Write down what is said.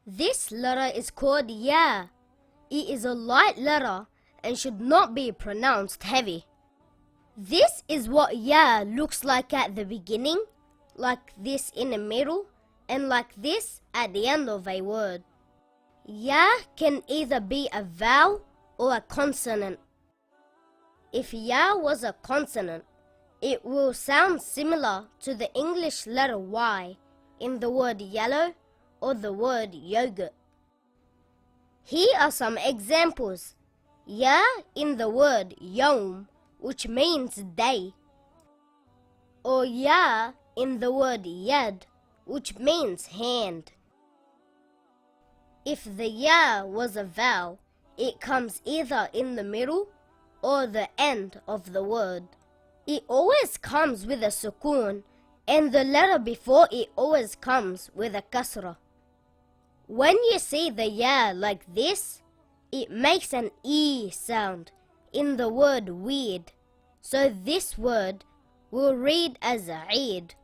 This letter is called Ya. It is a light letter and should not be pronounced heavy. This is what Ya looks like at the beginning, like this in the middle, and like this at the end of a word. Ya can either be a vowel or a consonant. If Ya was a consonant, it will sound similar to the English letter Y in the word yellow or the word yogurt. Here are some examples. Ya in the word yawm, which means day, or Ya in the word yad, which means hand. If the Ya was a vowel, it comes either in the middle or the end of the word. It always comes with a sukoon, and the letter before it always comes with a kasra. When you see the Ya like this, it makes an E sound in the word weird, so this word will read as Eid.